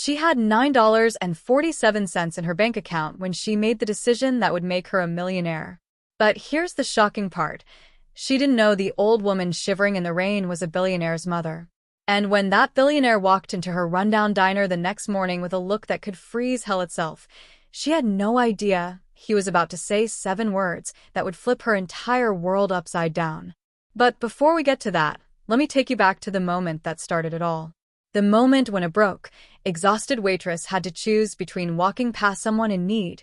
She had $9.47 in her bank account when she made the decision that would make her a millionaire. But here's the shocking part. She didn't know the old woman shivering in the rain was a billionaire's mother. And when that billionaire walked into her rundown diner the next morning with a look that could freeze hell itself, she had no idea he was about to say 7 words that would flip her entire world upside down. But before we get to that, let me take you back to the moment that started it all. The moment when a broke, exhausted waitress had to choose between walking past someone in need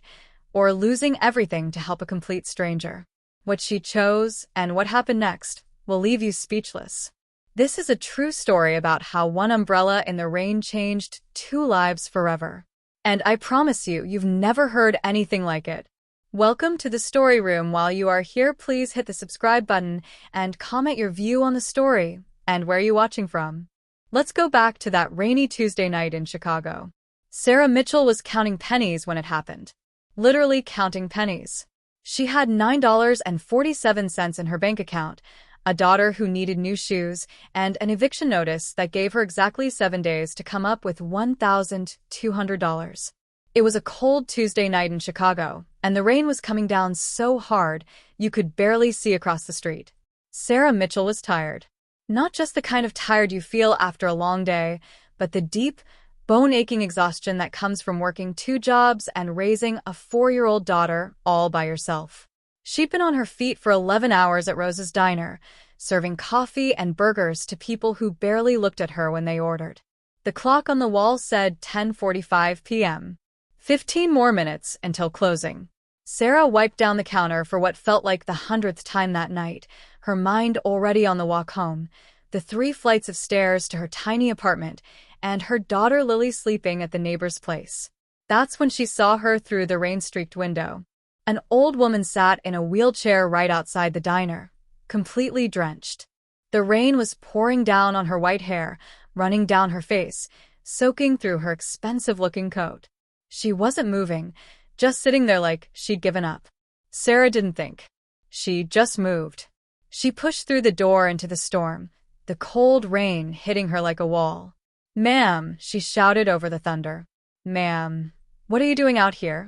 or losing everything to help a complete stranger. What she chose and what happened next will leave you speechless. This is a true story about how one umbrella in the rain changed 2 lives forever. And I promise you, you've never heard anything like it. Welcome to the story room. While you are here, please hit the subscribe button and comment your view on the story and where you're watching from. Let's go back to that rainy Tuesday night in Chicago. Sarah Mitchell was counting pennies when it happened. Literally counting pennies. She had $9.47 in her bank account, a daughter who needed new shoes, and an eviction notice that gave her exactly 7 days to come up with $1,200. It was a cold Tuesday night in Chicago, and the rain was coming down so hard you could barely see across the street. Sarah Mitchell was tired. Not just the kind of tired you feel after a long day, but the deep, bone-aching exhaustion that comes from working 2 jobs and raising a 4-year-old daughter all by yourself. She'd been on her feet for 11 hours at Rose's Diner, serving coffee and burgers to people who barely looked at her when they ordered. The clock on the wall said 10:45 p.m. 15 more minutes until closing. Sarah wiped down the counter for what felt like the 100th time that night, her mind already on the walk home, the 3 flights of stairs to her tiny apartment, and her daughter Lily sleeping at the neighbor's place. That's when she saw her through the rain-streaked window. An old woman sat in a wheelchair right outside the diner, completely drenched. The rain was pouring down on her white hair, running down her face, soaking through her expensive-looking coat. She wasn't moving, just sitting there like she'd given up. Sarah didn't think. She just moved. She pushed through the door into the storm, the cold rain hitting her like a wall. "Ma'am," she shouted over the thunder. "Ma'am, what are you doing out here?"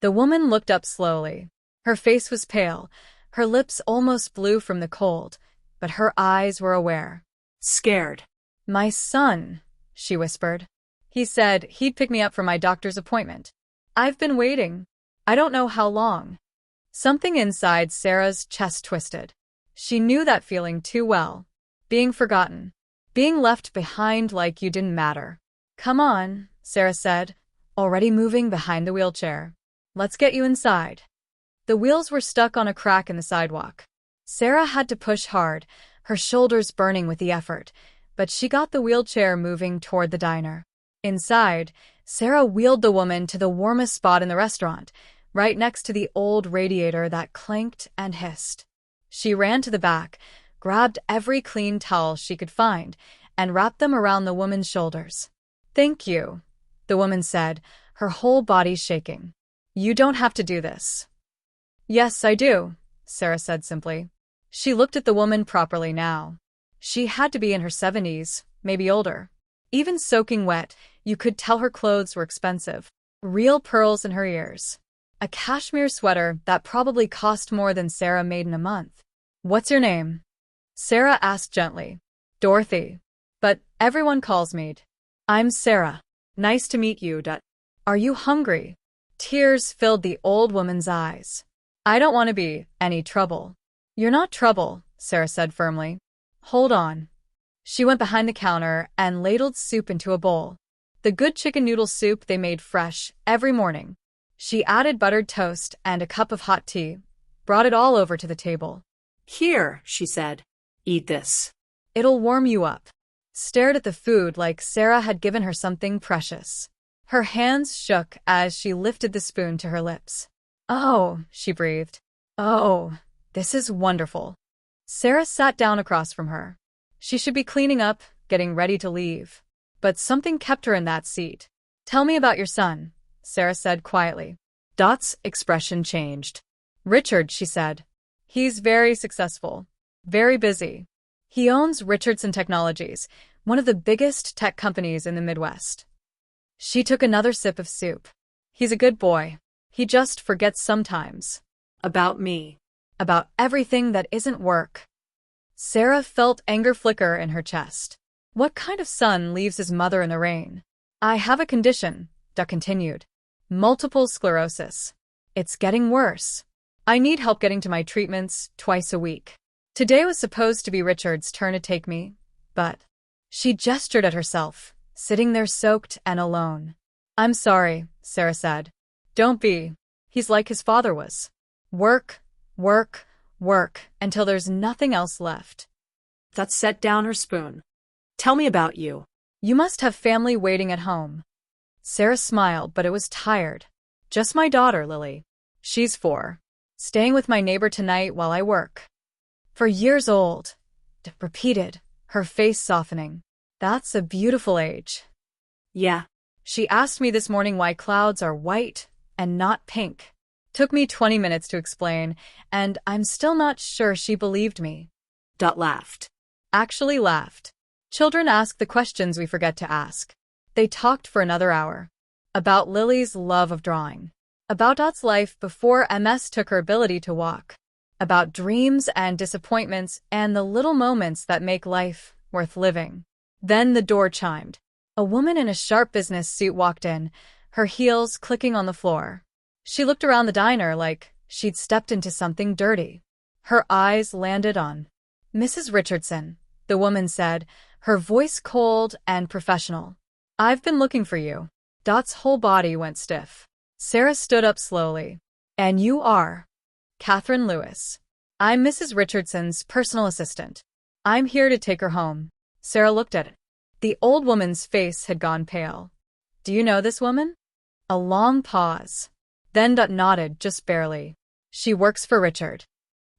The woman looked up slowly. Her face was pale, her lips almost blue from the cold, but her eyes were aware. Scared. "My son," she whispered. "He said he'd pick me up for my doctor's appointment. I've been waiting. I don't know how long." Something inside Sarah's chest twisted. She knew that feeling too well. Being forgotten. Being left behind like you didn't matter. "Come on," Sarah said, already moving behind the wheelchair. "Let's get you inside." The wheels were stuck on a crack in the sidewalk. Sarah had to push hard, her shoulders burning with the effort, but she got the wheelchair moving toward the diner. Inside, Sarah wheeled the woman to the warmest spot in the restaurant, right next to the old radiator that clanked and hissed. She ran to the back, grabbed every clean towel she could find, and wrapped them around the woman's shoulders. "Thank you," the woman said, her whole body shaking. "You don't have to do this." "Yes, I do," Sarah said simply. She looked at the woman properly now. She had to be in her 70s, maybe older. Even soaking wet, you could tell her clothes were expensive. Real pearls in her ears. A cashmere sweater that probably cost more than Sarah made in a month. "What's your name?" Sarah asked gently. "Dorothy. But everyone calls me. I'm Sarah. Nice to meet you. Are you hungry?" Tears filled the old woman's eyes. "I don't want to be any trouble." "You're not trouble," Sarah said firmly. "Hold on." She went behind the counter and ladled soup into a bowl. The good chicken noodle soup they made fresh every morning. She added buttered toast and a cup of hot tea, brought it all over to the table. "Here," she said. "Eat this. It'll warm you up." Stared at the food like Sarah had given her something precious. Her hands shook as she lifted the spoon to her lips. "Oh," she breathed. "Oh, this is wonderful." Sarah sat down across from her. She should be cleaning up, getting ready to leave. But something kept her in that seat. "Tell me about your son," Sarah said quietly. Dot's expression changed. "Richard," she said. "He's very successful. Very busy. He owns Richardson Technologies, one of the biggest tech companies in the Midwest." She took another sip of soup. He's a good boy. He just forgets sometimes. About me. About everything that isn't work. Sarah felt anger flicker in her chest. What kind of son leaves his mother in the rain? I have a condition, Duck continued. Multiple sclerosis. It's getting worse. I need help getting to my treatments twice a week. Today was supposed to be Richard's turn to take me, but she gestured at herself, sitting there soaked and alone. I'm sorry, Sarah said. Don't be. He's like his father was. Work, work, work, until there's nothing else left. That set down her spoon. Tell me about you. You must have family waiting at home. Sarah smiled, but it was tired. Just my daughter, Lily. She's 4. Staying with my neighbor tonight while I work. 4 years old. Repeated, her face softening. That's a beautiful age. Yeah. She asked me this morning why clouds are white and not pink. Took me 20 minutes to explain, and I'm still not sure she believed me. Dot laughed. Actually laughed. Children ask the questions we forget to ask. They talked for another hour. About Lily's love of drawing. About Dot's life before MS took her ability to walk. About dreams and disappointments and the little moments that make life worth living. Then the door chimed. A woman in a sharp business suit walked in, her heels clicking on the floor. She looked around the diner like she'd stepped into something dirty. Her eyes landed on Mrs. Richardson, the woman said, her voice cold and professional. I've been looking for you. Dot's whole body went stiff. Sarah stood up slowly. And you are? Catherine Lewis. I'm Mrs. Richardson's personal assistant. I'm here to take her home. Sarah looked at it. The old woman's face had gone pale. Do you know this woman? A long pause. Then Dot nodded, just barely. She works for Richard.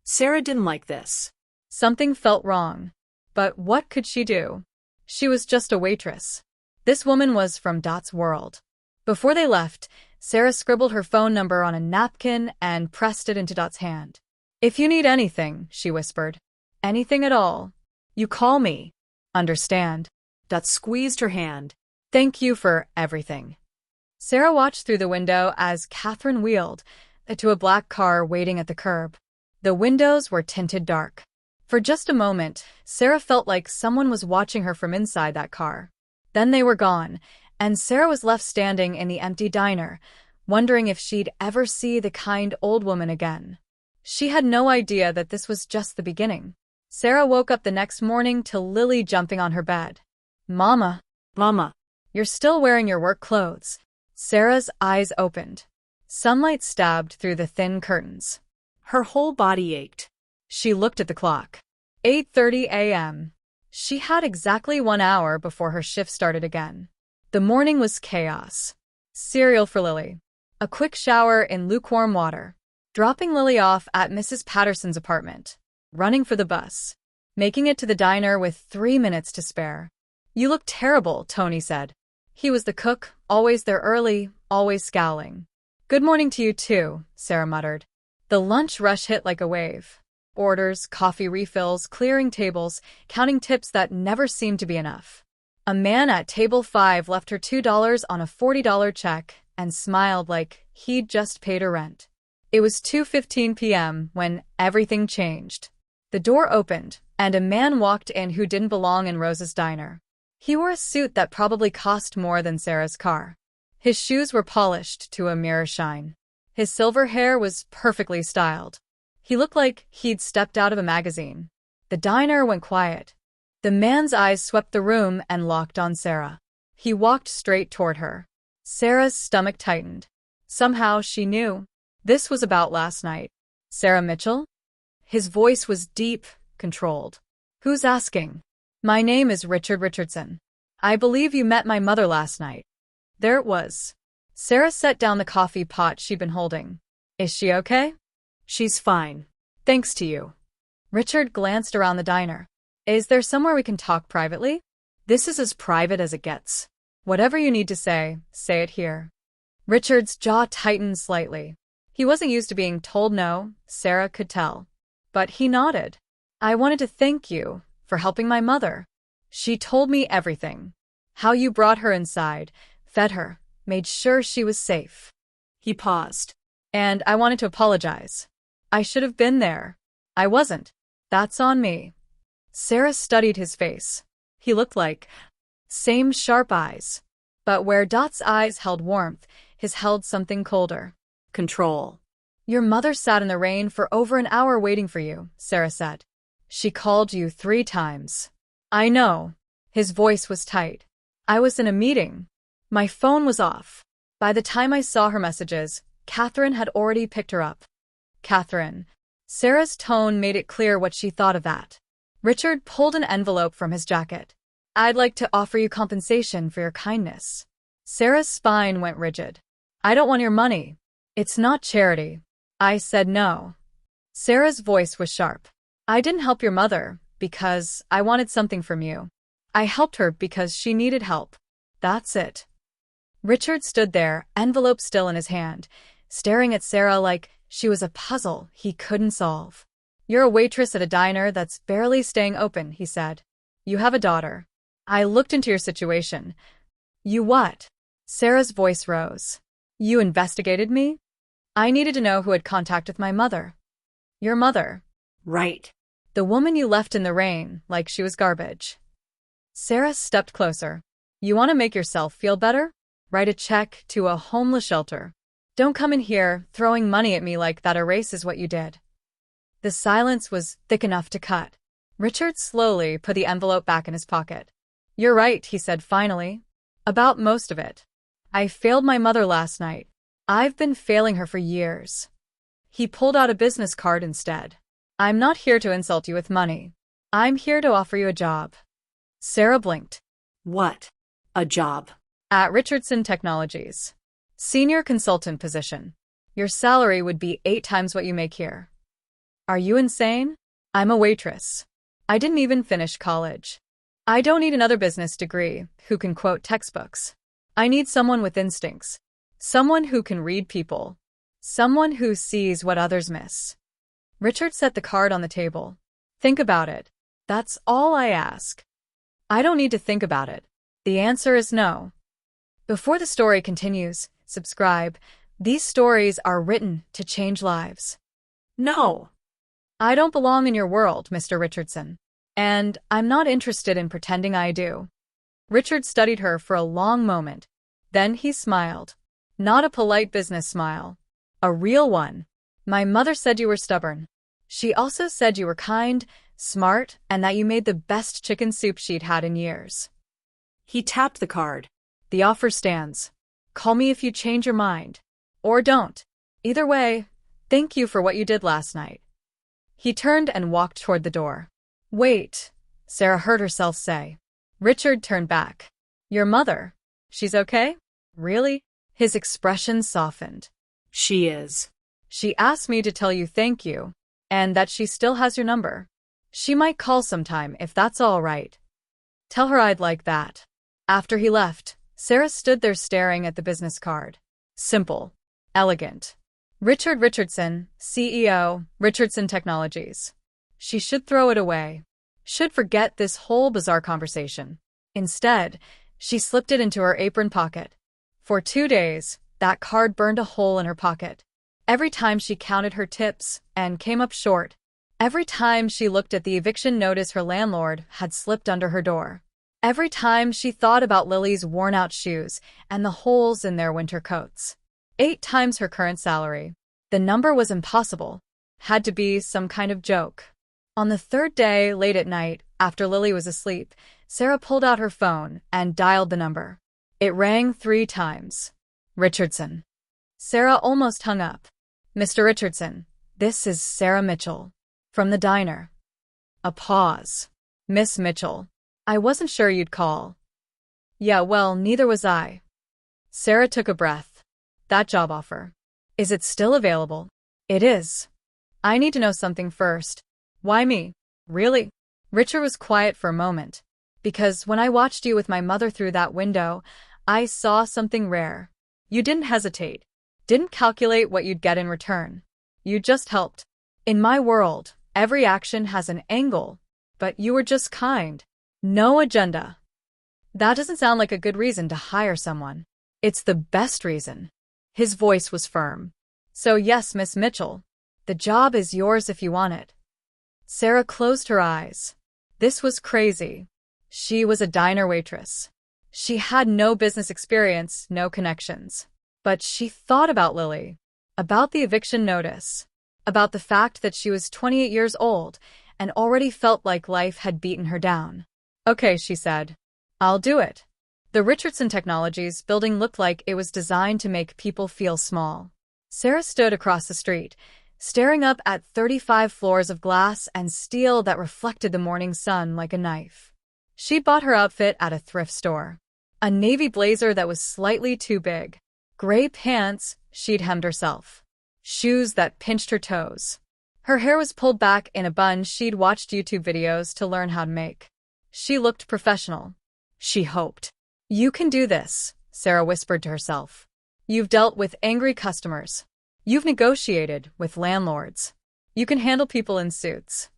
Sarah didn't like this. Something felt wrong. But what could she do? She was just a waitress. This woman was from Dot's world. Before they left, Sarah scribbled her phone number on a napkin and pressed it into Dot's hand. If you need anything, she whispered. Anything at all. You call me. Understand? Dot squeezed her hand. Thank you for everything. Sarah watched through the window as Catherine wheeled to a black car waiting at the curb. The windows were tinted dark. For just a moment, Sarah felt like someone was watching her from inside that car. Then they were gone, and Sarah was left standing in the empty diner, wondering if she'd ever see the kind old woman again. She had no idea that this was just the beginning. Sarah woke up the next morning to Lily jumping on her bed. Mama. Mama. You're still wearing your work clothes. Sarah's eyes opened. Sunlight stabbed through the thin curtains. Her whole body ached. She looked at the clock. 8:30 a.m. She had exactly 1 hour before her shift started again. The morning was chaos. Cereal for Lily. A quick shower in lukewarm water. Dropping Lily off at Mrs. Patterson's apartment. Running for the bus. Making it to the diner with 3 minutes to spare. You look terrible, Tony said. He was the cook, always there early, always scowling. Good morning to you too, Sarah muttered. The lunch rush hit like a wave. Orders, coffee refills, clearing tables, counting tips that never seemed to be enough. A man at table 5 left her $2 on a $40 check and smiled like he'd just paid her rent. It was 2:15 p.m. when everything changed. The door opened, and a man walked in who didn't belong in Rose's diner. He wore a suit that probably cost more than Sarah's car. His shoes were polished to a mirror shine. His silver hair was perfectly styled. He looked like he'd stepped out of a magazine. The diner went quiet. The man's eyes swept the room and locked on Sarah. He walked straight toward her. Sarah's stomach tightened. Somehow she knew. This was about last night. Sarah Mitchell? His voice was deep, controlled. Who's asking? My name is Richard Richardson. I believe you met my mother last night. There it was. Sarah set down the coffee pot she'd been holding. Is she okay? She's fine. Thanks to you. Richard glanced around the diner. Is there somewhere we can talk privately? This is as private as it gets. Whatever you need to say it here. Richard's jaw tightened slightly. He wasn't used to being told no, Sarah could tell. But he nodded. I wanted to thank you for helping my mother. She told me everything. How you brought her inside, fed her, made sure she was safe. He paused. And I wanted to apologize. I should have been there. I wasn't. That's on me. Sarah studied his face. He looked like same sharp eyes. But where Dot's eyes held warmth, his held something colder. Control. Your mother sat in the rain for over an hour waiting for you, Sarah said. She called you 3 times. I know. His voice was tight. I was in a meeting. My phone was off. By the time I saw her messages, Catherine had already picked her up. Catherine. Sarah's tone made it clear what she thought of that. Richard pulled an envelope from his jacket. I'd like to offer you compensation for your kindness. Sarah's spine went rigid. I don't want your money. It's not charity. I said no. Sarah's voice was sharp. I didn't help your mother because I wanted something from you. I helped her because she needed help. That's it. Richard stood there, envelope still in his hand, staring at Sarah like she was a puzzle he couldn't solve. You're a waitress at a diner that's barely staying open, he said. You have a daughter. I looked into your situation. You what? Sarah's voice rose. You investigated me? I needed to know who had contact with my mother. Your mother. Right. The woman you left in the rain, like she was garbage. Sarah stepped closer. You want to make yourself feel better? Write a check to a homeless shelter. Don't come in here throwing money at me like that erases what you did. The silence was thick enough to cut. Richard slowly put the envelope back in his pocket. You're right, he said finally. About most of it. I failed my mother last night. I've been failing her for years. He pulled out a business card instead. I'm not here to insult you with money. I'm here to offer you a job. Sarah blinked. What? A job? At Richardson Technologies. Senior consultant position. Your salary would be 8 times what you make here. Are you insane? I'm a waitress. I didn't even finish college. I don't need another business degree who can quote textbooks. I need someone with instincts. Someone who can read people. Someone who sees what others miss. Richard set the card on the table. Think about it. That's all I ask. I don't need to think about it. The answer is no. Before the story continues, subscribe. These stories are written to change lives. No. I don't belong in your world, Mr. Richardson. And I'm not interested in pretending I do. Richard studied her for a long moment. Then he smiled. Not a polite business smile. A real one. My mother said you were stubborn. She also said you were kind, smart, and that you made the best chicken soup she'd had in years. He tapped the card. The offer stands. Call me if you change your mind. Or don't. Either way, thank you for what you did last night. He turned and walked toward the door. Wait, Sarah heard herself say. Richard turned back. Your mother. She's okay? Really? His expression softened. She is. She asked me to tell you thank you, and that she still has your number. She might call sometime if that's all right. Tell her I'd like that. After he left, Sarah stood there staring at the business card. Simple. Elegant. Richard Richardson, CEO, Richardson Technologies. She should throw it away. Should forget this whole bizarre conversation. Instead, she slipped it into her apron pocket. For 2 days, that card burned a hole in her pocket. Every time she counted her tips and came up short. Every time she looked at the eviction notice her landlord had slipped under her door. Every time she thought about Lily's worn-out shoes and the holes in their winter coats. 8 times her current salary. The number was impossible. Had to be some kind of joke. On the 3rd day, late at night, after Lily was asleep, Sarah pulled out her phone and dialed the number. It rang 3 times. Richardson. Sarah almost hung up. Mr. Richardson, this is Sarah Mitchell. From the diner. A pause. Miss Mitchell. I wasn't sure you'd call. Yeah, well, neither was I. Sarah took a breath. That job offer. Is it still available? It is. I need to know something first. Why me? Really? Richard was quiet for a moment. Because when I watched you with my mother through that window, I saw something rare. You didn't hesitate. Didn't calculate what you'd get in return. You just helped. In my world, every action has an angle. But you were just kind. No agenda. That doesn't sound like a good reason to hire someone. It's the best reason. His voice was firm. So yes, Miss Mitchell. The job is yours if you want it. Sarah closed her eyes. This was crazy. She was a diner waitress. She had no business experience, no connections. But she thought about Lily, about the eviction notice, about the fact that she was 28 years old and already felt like life had beaten her down. Okay, she said. I'll do it. The Richardson Technologies building looked like it was designed to make people feel small. Sarah stood across the street, staring up at 35 floors of glass and steel that reflected the morning sun like a knife. She'd bought her outfit at a thrift store. A navy blazer that was slightly too big. Gray pants she'd hemmed herself. Shoes that pinched her toes. Her hair was pulled back in a bun she'd watched YouTube videos to learn how to make. She looked professional. She hoped. You can do this, Sarah whispered to herself. You've dealt with angry customers. You've negotiated with landlords. You can handle people in suits.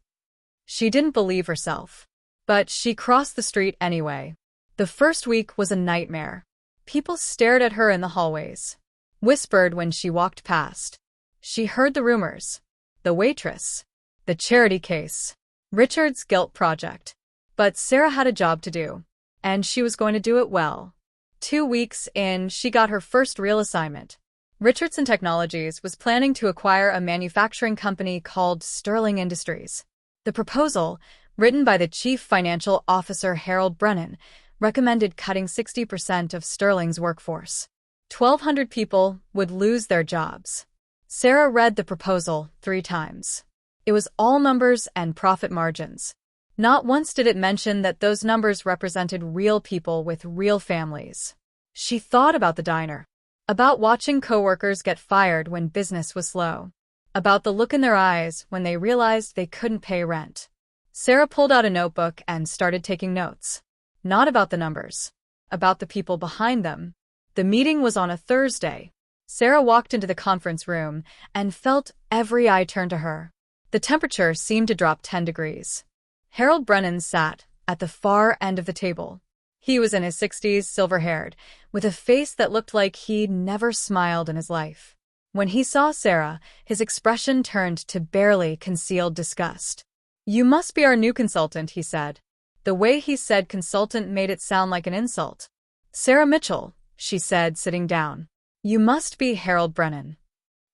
She didn't believe herself. But she crossed the street anyway. The first week was a nightmare. People stared at her in the hallways. Whispered when she walked past. She heard the rumors. The waitress. The charity case. Richard's guilt project. But Sarah had a job to do. And she was going to do it well. 2 weeks in, she got her first real assignment. Richardson Technologies was planning to acquire a manufacturing company called Sterling Industries. The proposal, written by the Chief Financial Officer Harold Brennan, recommended cutting 60% of Sterling's workforce. 1,200 people would lose their jobs. Sarah read the proposal 3 times. It was all numbers and profit margins. Not once did it mention that those numbers represented real people with real families. She thought about the diner. About watching coworkers get fired when business was slow. About the look in their eyes when they realized they couldn't pay rent. Sarah pulled out a notebook and started taking notes. Not about the numbers. About the people behind them. The meeting was on a Thursday. Sarah walked into the conference room and felt every eye turn to her. The temperature seemed to drop 10 degrees. Harold Brennan sat at the far end of the table. He was in his 60s, silver-haired, with a face that looked like he'd never smiled in his life. When he saw Sarah, his expression turned to barely concealed disgust. You must be our new consultant, he said. The way he said consultant made it sound like an insult. Sarah Mitchell, she said, sitting down. You must be Harold Brennan.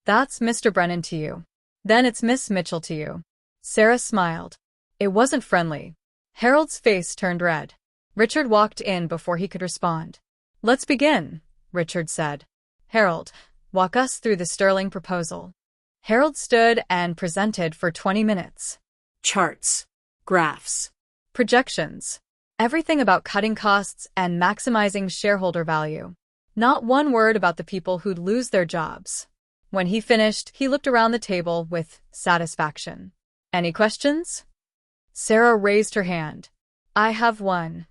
That's Mr. Brennan to you. Then it's Miss Mitchell to you. Sarah smiled. It wasn't friendly. Harold's face turned red. Richard walked in before he could respond. Let's begin, Richard said. Harold, walk us through the Sterling proposal. Harold stood and presented for 20 minutes. Charts. Graphs. Projections. Everything about cutting costs and maximizing shareholder value. Not one word about the people who'd lose their jobs. When he finished, he looked around the table with satisfaction. Any questions? Sarah raised her hand. I have one.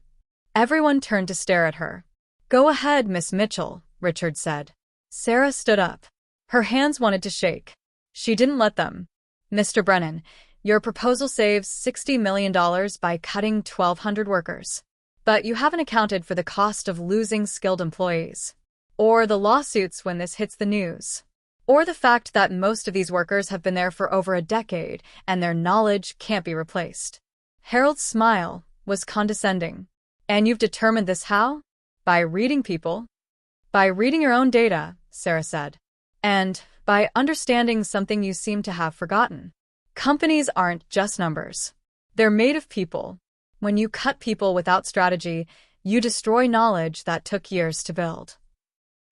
Everyone turned to stare at her. Go ahead, Miss Mitchell, Richard said. Sarah stood up. Her hands wanted to shake. She didn't let them. Mr. Brennan, your proposal saves $60 million by cutting 1,200 workers. But you haven't accounted for the cost of losing skilled employees. Or the lawsuits when this hits the news. Or the fact that most of these workers have been there for over a decade and their knowledge can't be replaced. Harold's smile was condescending. And you've determined this how? By reading people? By reading your own data, Sarah said. And by understanding something you seem to have forgotten. Companies aren't just numbers. They're made of people. When you cut people without strategy, you destroy knowledge that took years to build.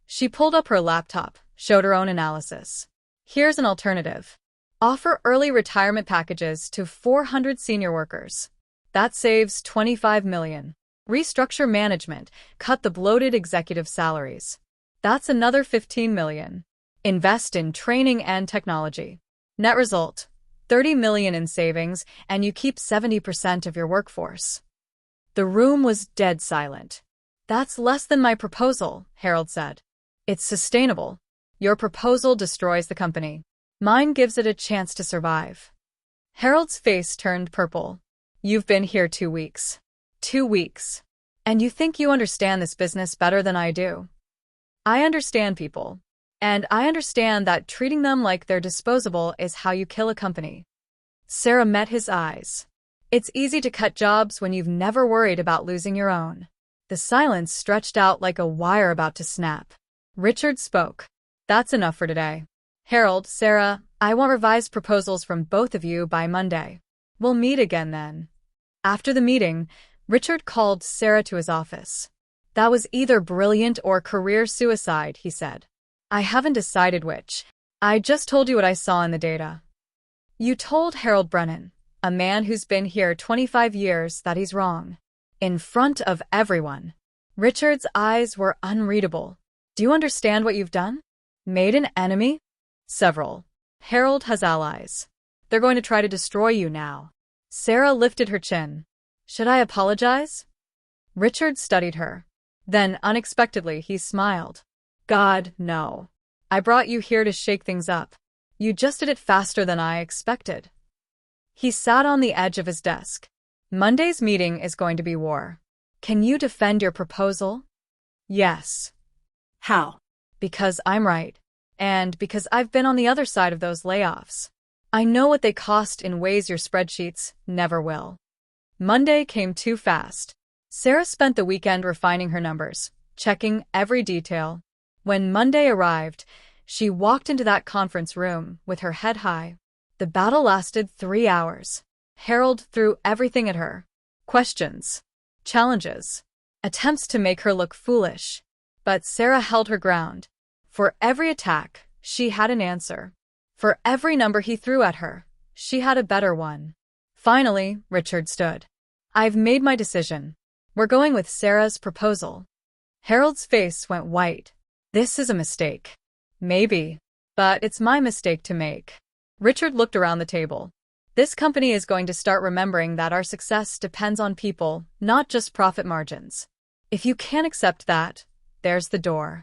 She pulled up her laptop, showed her own analysis. Here's an alternative. Offer early retirement packages to 400 senior workers. That saves $25 million. Restructure management, cut the bloated executive salaries. That's another $15 million. Invest in training and technology. Net result, $30 million in savings, and you keep 70% of your workforce. The room was dead silent. That's less than my proposal, Harold said. It's sustainable. Your proposal destroys the company. Mine gives it a chance to survive. Harold's face turned purple. You've been here 2 weeks. 2 weeks. And you think you understand this business better than I do? I understand people. And I understand that treating them like they're disposable is how you kill a company. Sarah met his eyes. It's easy to cut jobs when you've never worried about losing your own. The silence stretched out like a wire about to snap. Richard spoke. That's enough for today. Harold, Sarah, I want revised proposals from both of you by Monday. We'll meet again then. After the meeting, Richard called Sarah to his office. That was either brilliant or career suicide, he said. I haven't decided which. I just told you what I saw in the data. You told Harold Brennan, a man who's been here 25 years, that he's wrong. In front of everyone. Richard's eyes were unreadable. Do you understand what you've done? Made an enemy? Several. Harold has allies. They're going to try to destroy you now. Sarah lifted her chin. Should I apologize? Richard studied her. Then, unexpectedly, he smiled. God, no. I brought you here to shake things up. You just did it faster than I expected. He sat on the edge of his desk. Monday's meeting is going to be war. Can you defend your proposal? Yes. How? Because I'm right. And because I've been on the other side of those layoffs. I know what they cost in ways your spreadsheets never will. Monday came too fast. Sarah spent the weekend refining her numbers, checking every detail. When Monday arrived, she walked into that conference room with her head high. The battle lasted 3 hours. Harold threw everything at her. Questions. Challenges. Attempts to make her look foolish. But Sarah held her ground. For every attack, she had an answer. For every number he threw at her, she had a better one. Finally, Richard stood. I've made my decision. We're going with Sarah's proposal. Harold's face went white. This is a mistake. Maybe. But it's my mistake to make. Richard looked around the table. This company is going to start remembering that our success depends on people, not just profit margins. If you can't accept that, there's the door.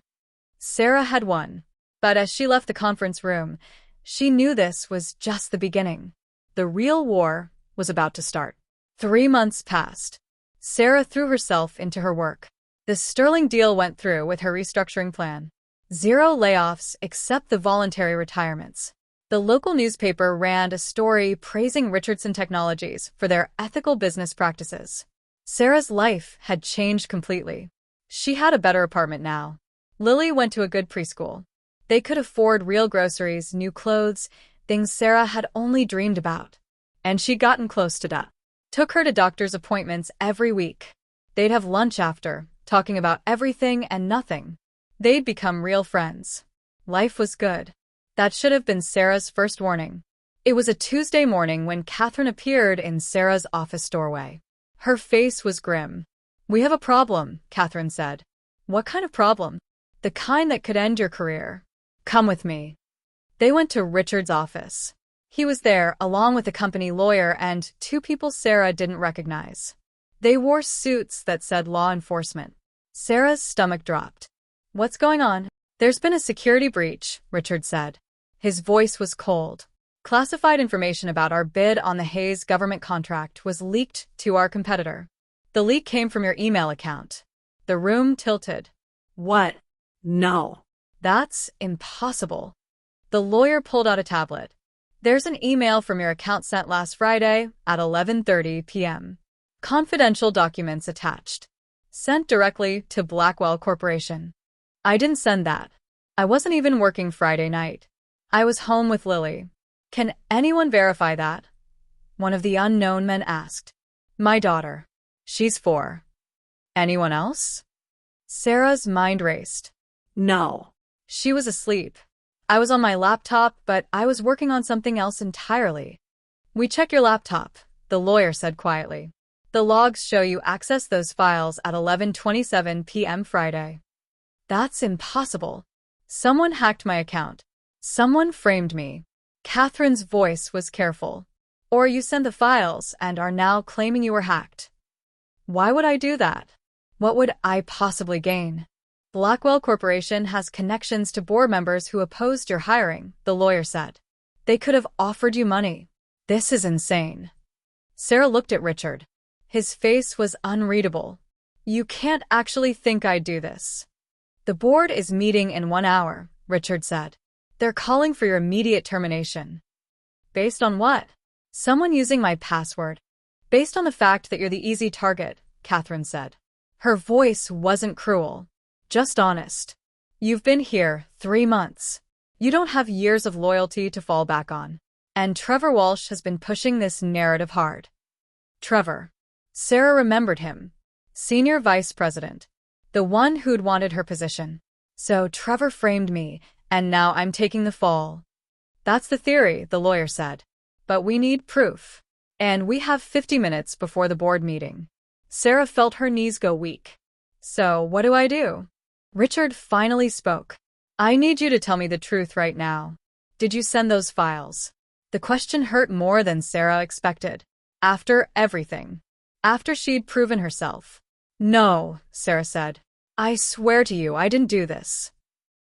Sarah had won. But as she left the conference room, she knew this was just the beginning. The real war was about to start. 3 months passed. Sarah threw herself into her work. The sterling deal went through with her restructuring plan. 0 layoffs except the voluntary retirements. The local newspaper ran a story praising Richardson Technologies for their ethical business practices. Sarah's life had changed completely. She had a better apartment now. Lily went to a good preschool. They could afford real groceries, new clothes, things Sarah had only dreamed about. And she'd gotten close to that. Took her to doctor's appointments every week. They'd have lunch after, talking about everything and nothing. They'd become real friends. Life was good. That should have been Sarah's first warning. It was a Tuesday morning when Catherine appeared in Sarah's office doorway. Her face was grim. We have a problem, Catherine said. What kind of problem? The kind that could end your career. Come with me. They went to Richard's office. He was there, along with a company lawyer and 2 people Sarah didn't recognize. They wore suits that said law enforcement. Sarah's stomach dropped. What's going on? There's been a security breach, Richard said. His voice was cold. Classified information about our bid on the Hayes government contract was leaked to our competitor. The leak came from your email account. The room tilted. What? No. That's impossible. The lawyer pulled out a tablet. There's an email from your account sent last Friday at 11:30 p.m. Confidential documents attached. Sent directly to Blackwell Corporation. I didn't send that. I wasn't even working Friday night. I was home with Lily. Can anyone verify that? One of the unknown men asked. My daughter. She's 4. Anyone else? Sarah's mind raced. No. She was asleep. I was on my laptop, but I was working on something else entirely. We check your laptop, the lawyer said quietly. The logs show you accessed those files at 11:27 p.m. Friday. That's impossible. Someone hacked my account. Someone framed me. Catherine's voice was careful. Or you sent the files and are now claiming you were hacked. Why would I do that? What would I possibly gain? Blackwell Corporation has connections to board members who opposed your hiring, the lawyer said. They could have offered you money. This is insane. Sarah looked at Richard. His face was unreadable. You can't actually think I'd do this. The board is meeting in 1 hour, Richard said. They're calling for your immediate termination. Based on what? Someone using my password. Based on the fact that you're the easy target, Catherine said. Her voice wasn't cruel, just honest. You've been here 3 months. You don't have years of loyalty to fall back on. And Trevor Walsh has been pushing this narrative hard. Trevor. Sarah remembered him. Senior vice president. The one who'd wanted her position. So Trevor framed me, and now I'm taking the fall. That's the theory, the lawyer said. But we need proof. And we have 50 minutes before the board meeting. Sarah felt her knees go weak. So what do I do? Richard finally spoke. I need you to tell me the truth right now. Did you send those files? The question hurt more than Sarah expected. After everything. After she'd proven herself. No, Sarah said. I swear to you I didn't do this.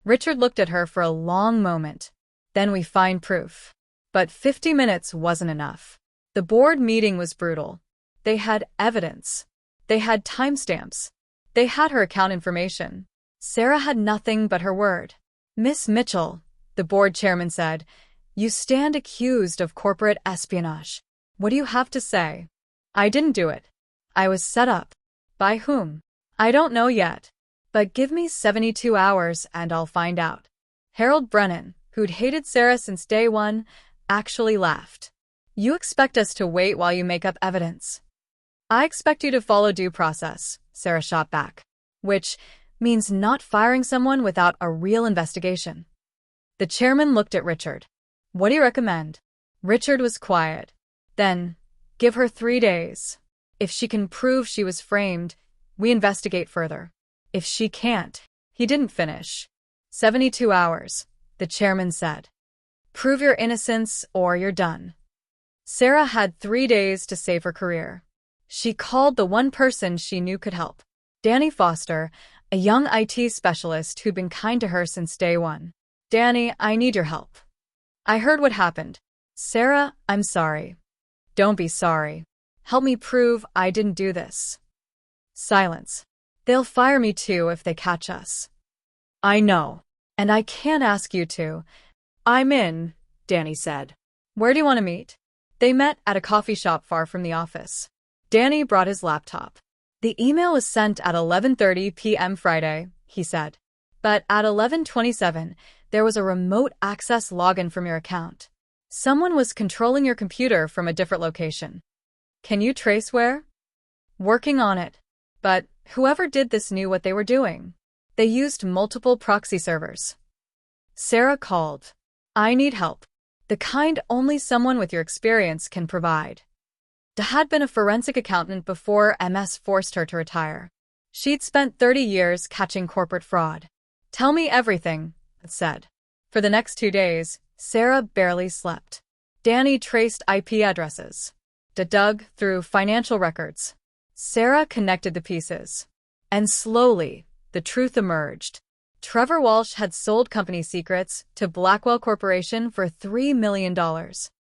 Richard looked at her for a long moment. Then we find proof. But 50 minutes wasn't enough. The board meeting was brutal. They had evidence. They had timestamps. They had her account information. Sarah had nothing but her word. Miss Mitchell, the board chairman said, you stand accused of corporate espionage. What do you have to say? I didn't do it. I was set up. By whom? I don't know yet. But give me 72 hours and I'll find out. Harold Brennan, who'd hated Sarah since day one, actually laughed. You expect us to wait while you make up evidence. I expect you to follow due process, Sarah shot back. Which means not firing someone without a real investigation. The chairman looked at Richard. What do you recommend? Richard was quiet. Then, give her 3 days. If she can prove she was framed, we investigate further. If she can't, he didn't finish. 72 hours, the chairman said. Prove your innocence or you're done. Sarah had 3 days to save her career. She called the one person she knew could help. Danny Foster, a young IT specialist who'd been kind to her since day one. Danny, I need your help. I heard what happened. Sarah, I'm sorry. Don't be sorry. Help me prove I didn't do this. Silence. They'll fire me too if they catch us. I know. And I can't ask you to. I'm in, Danny said. Where do you want to meet? They met at a coffee shop far from the office. Danny brought his laptop. The email was sent at 11:30 p.m. Friday, he said. But at 11:27, there was a remote access login from your account. Someone was controlling your computer from a different location. Can you trace where? Working on it. But whoever did this knew what they were doing. They used multiple proxy servers. Sarah called. I need help. The kind only someone with your experience can provide. Dad had been a forensic accountant before MS forced her to retire. She'd spent 30 years catching corporate fraud. Tell me everything, it said. For the next 2 days, Sarah barely slept. Danny traced IP addresses. Dug through financial records. Sarah connected the pieces. And slowly, the truth emerged. Trevor Walsh had sold company secrets to Blackwell Corporation for $3 million.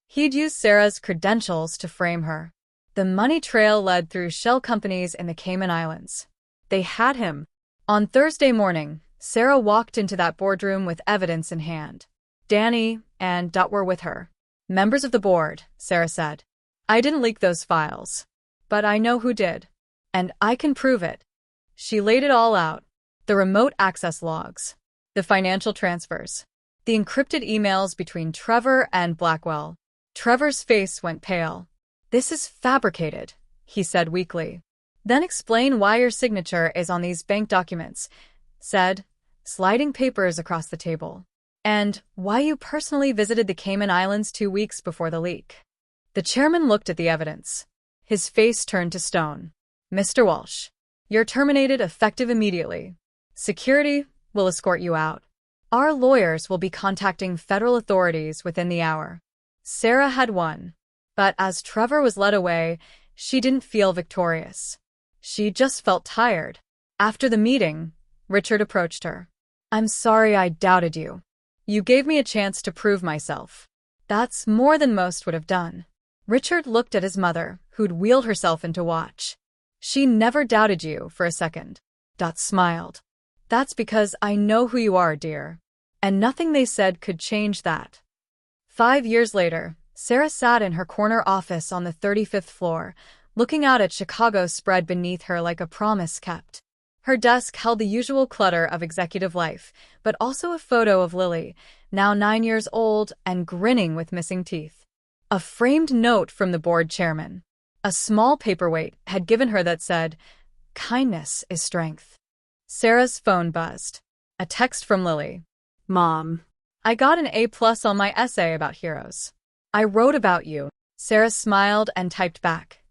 He'd used Sarah's credentials to frame her. The money trail led through shell companies in the Cayman Islands. They had him. On Thursday morning, Sarah walked into that boardroom with evidence in hand. Danny and Dot were with her. Members of the board, Sarah said. I didn't leak those files. But I know who did. And I can prove it. She laid it all out. The remote access logs. The financial transfers. The encrypted emails between Trevor and Blackwell. Trevor's face went pale. This is fabricated, he said weakly. Then explain why your signature is on these bank documents, said, sliding papers across the table. And why you personally visited the Cayman Islands 2 weeks before the leak. The chairman looked at the evidence. His face turned to stone. Mr. Walsh, you're terminated effective immediately. Security will escort you out. Our lawyers will be contacting federal authorities within the hour. Sarah had won. But as Trevor was led away, she didn't feel victorious. She just felt tired. After the meeting, Richard approached her. I'm sorry I doubted you. You gave me a chance to prove myself. That's more than most would have done. Richard looked at his mother, who'd wheeled herself into watch. She never doubted you for a second. Dot smiled. That's because I know who you are, dear. And nothing they said could change that. 5 years later, Sarah sat in her corner office on the 35th floor, looking out at Chicago spread beneath her like a promise kept. Her desk held the usual clutter of executive life, but also a photo of Lily, now 9 years old and grinning with missing teeth. A framed note from the board chairman. A small paperweight had given her that said, "Kindness is strength." Sarah's phone buzzed. A text from Lily. Mom. I got an A+ on my essay about heroes. I wrote about you. Sarah smiled and typed back.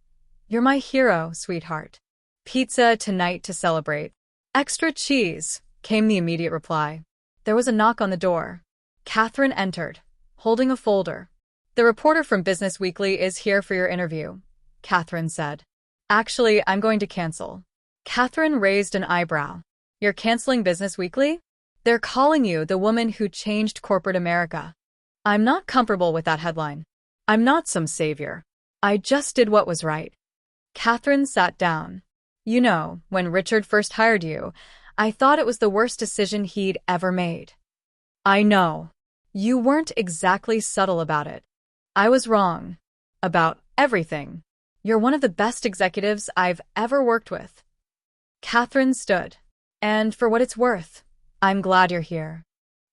You're my hero, sweetheart. Pizza tonight to celebrate. Extra cheese, came the immediate reply. There was a knock on the door. Catherine entered, holding a folder. The reporter from Business Weekly is here for your interview, Catherine said. Actually, I'm going to cancel. Catherine raised an eyebrow. You're canceling Business Weekly? They're calling you the woman who changed corporate America. I'm not comfortable with that headline. I'm not some savior. I just did what was right. Catherine sat down. You know, when Richard first hired you, I thought it was the worst decision he'd ever made. I know. You weren't exactly subtle about it. I was wrong. About everything. You're one of the best executives I've ever worked with. Catherine stood. And for what it's worth, I'm glad you're here.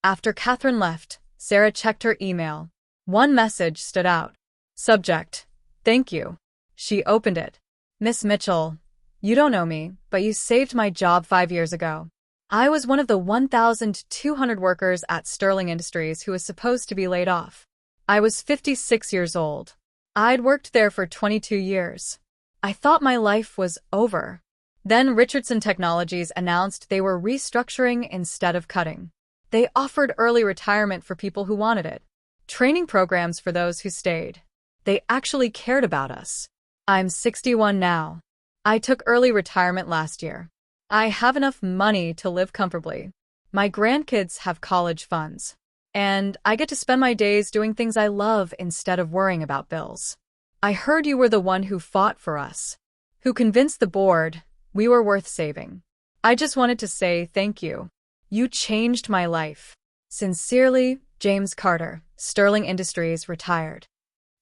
After Catherine left, Sarah checked her email. One message stood out. Subject: Thank you. She opened it. Miss Mitchell, you don't know me, but you saved my job 5 years ago. I was one of the 1,200 workers at Sterling Industries who was supposed to be laid off. I was 56 years old. I'd worked there for 22 years. I thought my life was over. Then Richardson Technologies announced they were restructuring instead of cutting. They offered early retirement for people who wanted it. Training programs for those who stayed. They actually cared about us. I'm 61 now. I took early retirement last year. I have enough money to live comfortably. My grandkids have college funds. And I get to spend my days doing things I love instead of worrying about bills. I heard you were the one who fought for us, who convinced the board we were worth saving. I just wanted to say thank you. You changed my life. Sincerely, James Carter, Sterling Industries, retired.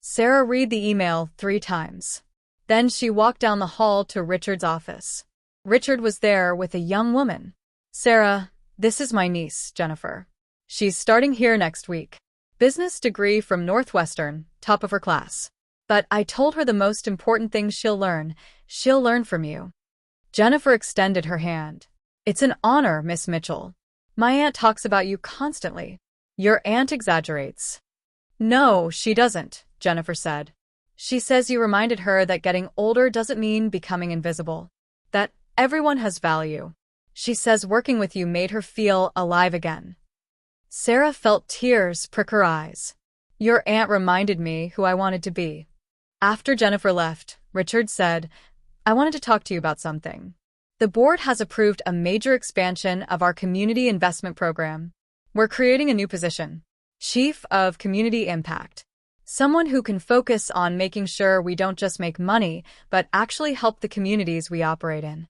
Sarah read the email 3 times. Then she walked down the hall to Richard's office. Richard was there with a young woman. Sarah, this is my niece, Jennifer. She's starting here next week. Business degree from Northwestern, top of her class. But I told her the most important thing she'll learn from you. Jennifer extended her hand. It's an honor, Miss Mitchell. My aunt talks about you constantly. Your aunt exaggerates. No, she doesn't, Jennifer said. She says you reminded her that getting older doesn't mean becoming invisible. That everyone has value. She says working with you made her feel alive again. Sarah felt tears prick her eyes. Your aunt reminded me who I wanted to be. After Jennifer left, Richard said, I wanted to talk to you about something. The board has approved a major expansion of our community investment program. We're creating a new position, Chief of Community Impact. Someone who can focus on making sure we don't just make money, but actually help the communities we operate in.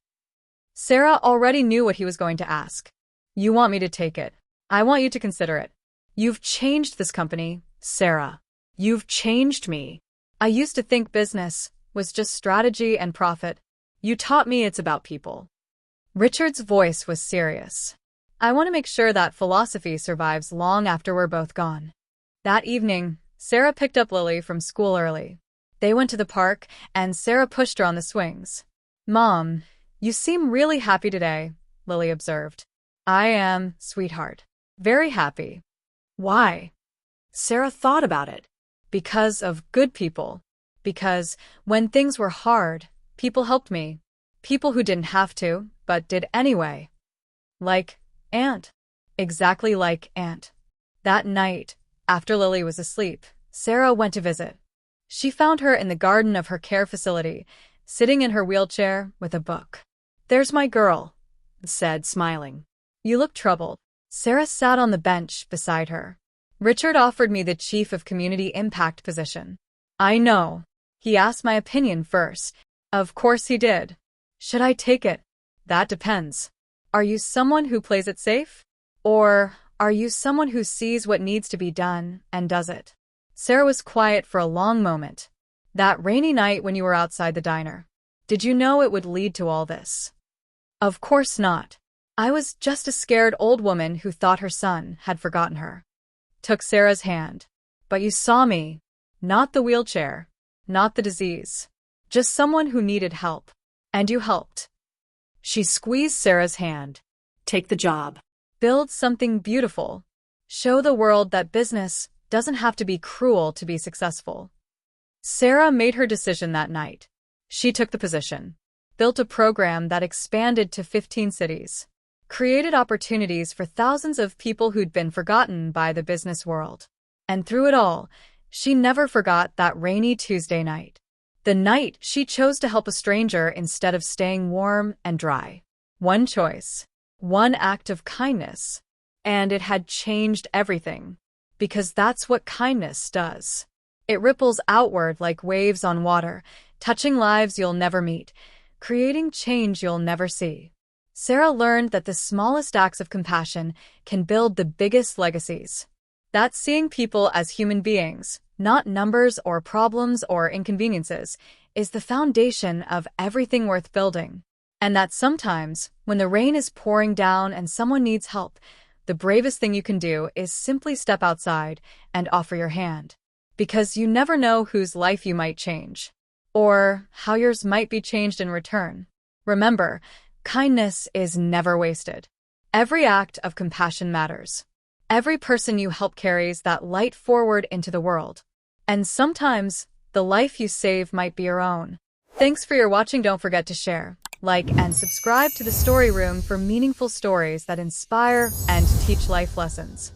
Sarah already knew what he was going to ask. You want me to take it? I want you to consider it. You've changed this company, Sarah. You've changed me. I used to think business was just strategy and profit. You taught me it's about people. Richard's voice was serious. I want to make sure that philosophy survives long after we're both gone. That evening, Sarah picked up Lily from school early. They went to the park, and Sarah pushed her on the swings. Mom, you seem really happy today, Lily observed. I am, sweetheart. Very happy. Why? Sarah thought about it. Because of good people. Because when things were hard, people helped me. People who didn't have to, but did anyway. Like Aunt. Exactly like Aunt. That night, after Lily was asleep, Sarah went to visit. She found her in the garden of her care facility, sitting in her wheelchair with a book. There's my girl, said, smiling. You look troubled. Sarah sat on the bench beside her. Richard offered me the Chief of Community Impact position. I know. He asked my opinion first. Of course he did. Should I take it? That depends. Are you someone who plays it safe? Or are you someone who sees what needs to be done and does it? Sarah was quiet for a long moment. That rainy night when you were outside the diner. Did you know it would lead to all this? Of course not. I was just a scared old woman who thought her son had forgotten her. Took Sarah's hand. But you saw me. Not the wheelchair. Not the disease. Just someone who needed help. And you helped. She squeezed Sarah's hand. Take the job. Build something beautiful. Show the world that business doesn't have to be cruel to be successful. Sarah made her decision that night. She took the position. Built a program that expanded to 15 cities. Created opportunities for thousands of people who'd been forgotten by the business world. And through it all, she never forgot that rainy Tuesday night. The night she chose to help a stranger instead of staying warm and dry. One choice. One act of kindness. And it had changed everything. Because that's what kindness does. It ripples outward like waves on water, touching lives you'll never meet, creating change you'll never see. Sarah learned that the smallest acts of compassion can build the biggest legacies. That's seeing people as human beings, not numbers or problems or inconveniences, is the foundation of everything worth building. And that sometimes, when the rain is pouring down and someone needs help, the bravest thing you can do is simply step outside and offer your hand. Because you never know whose life you might change. Or how yours might be changed in return. Remember, kindness is never wasted. Every act of compassion matters. Every person you help carries that light forward into the world. And sometimes, the life you save might be your own. Thanks for your watching. Don't forget to share, like, and subscribe to the Story Room for meaningful stories that inspire and teach life lessons.